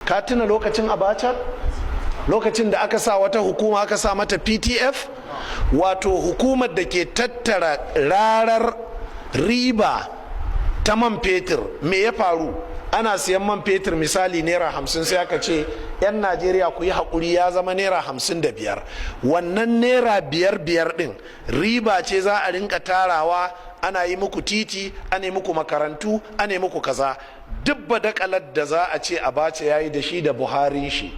ka tuna lokacin abacha, lokacin da aka sa wata hukuma aka sa mata ptf, wato hukumar da ke tattara rarar riba ta man fetur. Me ya faru? ana siyan man fetur misali naira 50, sai aka ce 'yan najeriya ku yi haƙuri ya zama naira 55. wannan naira 5 ɗin riba ce za a rinka tarawa, ana yi muku titi, ana yi muku makarantu, ana yi muku kaza. duk badakalar da za a ce abacha ya yi da shi da buharin shi,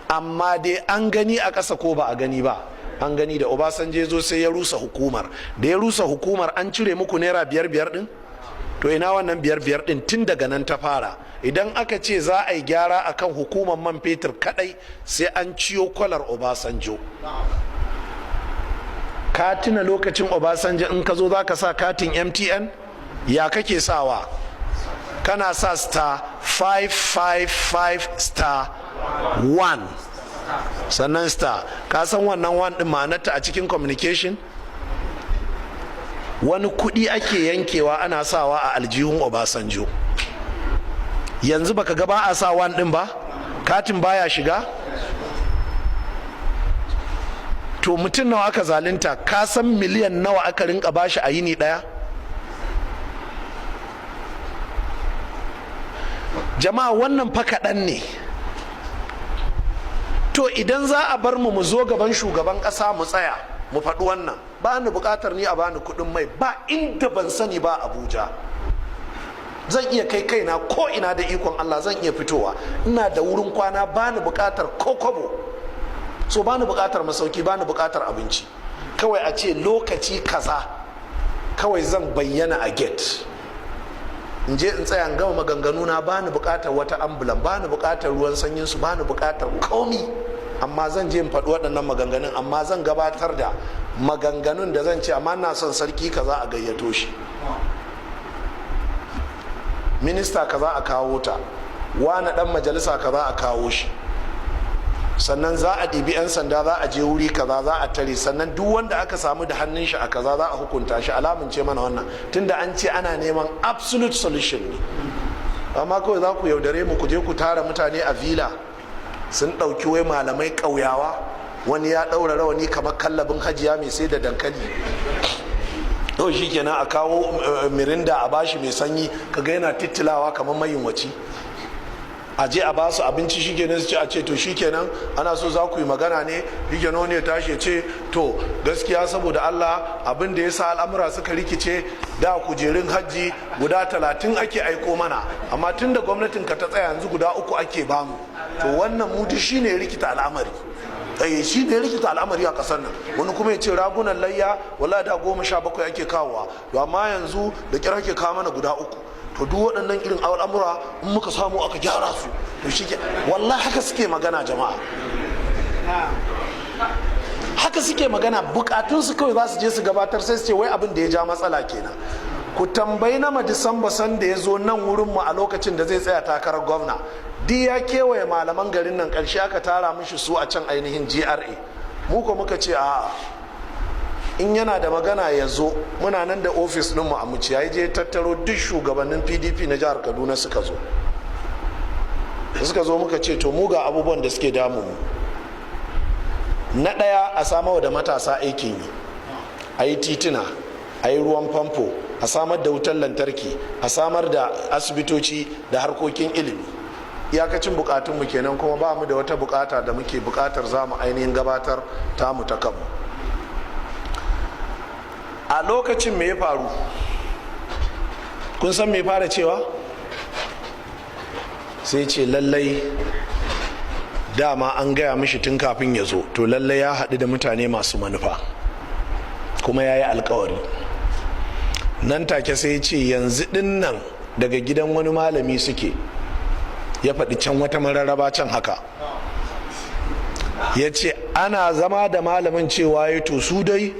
amma dai an gani a ƙasa ko ba a gani ba? an gani. da obasanjo zo sai ya rusa hukumar. da ya rusa hukumar an cire muku naira 5 ɗin. to ina wannan 5 ɗin? tun daga nan ta fara. idan aka ce za a yi gyara akan hukumar man fetur kadai, sai an ciyo kwalar obasanjo. ka tuna lokacin obasanjo in ka zo za ka sa katin mtn, ya kake sawa? kana sa star 555 star 1 sannan star. ka san wannan 1 din ma'anarta a cikin communication? wani kudi ake yankewa ana sawa a aljihun obasanjo. yanzu baka ga ba a sa 1 din ba, katin baya shiga. to mutum nawa aka zalunta? ka san miliyan nawa aka rinka bashi a yini daya? jama'a wannan fa kaɗan ne. to idan za a bar mu zo gaban shugaban ƙasa mu tsaya mu faɗi wannan, ba ni buƙatar ni a bani kuɗin mai, ba inda ban sani ba Abuja. zan iya kai kaina ko ina da ikon Allah, zan iya fitowa. ina da wurin kwana, ba ni buƙatar ko kobo. so ba ni buƙatar masauki, ba ni buƙatar abinci. kawai a ce lokaci kaza kawai zan bayyana a gate, in je in tsaya in gama maganganu na. ba ni buƙatar wata ambulan, ba ni buƙatar ruwan sanyin su, ba ni buƙatar komi. amma zan je in faɗi waɗannan maganganun, amma zan gabatar da maganganun da zan ce amma na son sarki kaza a gayyato shi, minista kaza a kawo ta, wani ɗan majalisa kaza a kawo shi. sannan za a ɗibi 'yan sanda, za a je wuri kaza, za a tare. sannan duk wanda aka samu da hannun shi a kaza za a hukunta shi. alamunce mana wannan, tunda an ce ana neman absolute solution ne. amma kawai za ku yaudare mu, ku je ku tara mutane a villa, sun ɗauki wai malamai ƙauyawa, wani ya ɗaura rawani kamar kallabin hajiya mai sai da dankali. to shi kenan a kawo mirinda a bashi mai sanyi, kaga yana titilawa kamar mayunwaci. a je a basu abinci, shi kenan su ce, a ce to shi kenan ana so za ku yi magana ne. shi kenan wani ya tashi ce to gaskiya saboda Allah abin da ya sa al'amura suka rikice, da kujerun hajji guda 30 ake aiko mana, amma tun da gwamnatin ka ta tsaya yanzu guda 3 ake bamu. to wannan mutu shi ne rikita al'amari. shi ne rikita al'amari a kasar nan. wani kuma ya ce ragunan layya wala da 17 ake kawowa, to amma yanzu da kira ake kawo mana guda 3. to duk waɗannan irin al'amura in muka samu aka gyara su to shi ke. wallahi haka suke magana jama'a, haka suke magana. bukatunsu kawai za su je su gabatar, sai su ce wai abin da ya ja matsala kenan. ku tambayi na Disamba sanda ya zo nan wurinmu a lokacin da zai tsaya takarar gwamna, di ya kewaye malaman garin nan, ƙarshe aka tara mishi su a can ainihin GRA. mu ko muka ce a'a, in yana da magana ya zo. muna nan da ofis ɗinmu a muci, ya je tattaro duk shugabannin PDP na jihar Kaduna suka zo muka ce to mu ga abubuwan da suke damu mu. na ɗaya, a samar da matasa aikin yi, a yi tituna, a yi ruwan famfo, a samar da wutar lantarki, a samar da asibitoci da harkokin ilimi. iyakacin bukatunmu kenan, kuma ba mu da wata bukata da muke bukatar za mu ainihin gabatar tamu ta kanmu. a lokacin me ya faru? kun san me fara cewa? sai ce lallai dama an gaya mishi tun kafin ya zo, to lallai ya haɗu da mutane masu manufa kuma ya yi alkawari. nan take sai ce yanzu ɗin nan daga gidan wani malami suke, ya faɗi can wata mararraba can haka, ya ce ana zama da malamin cewa ya to su dai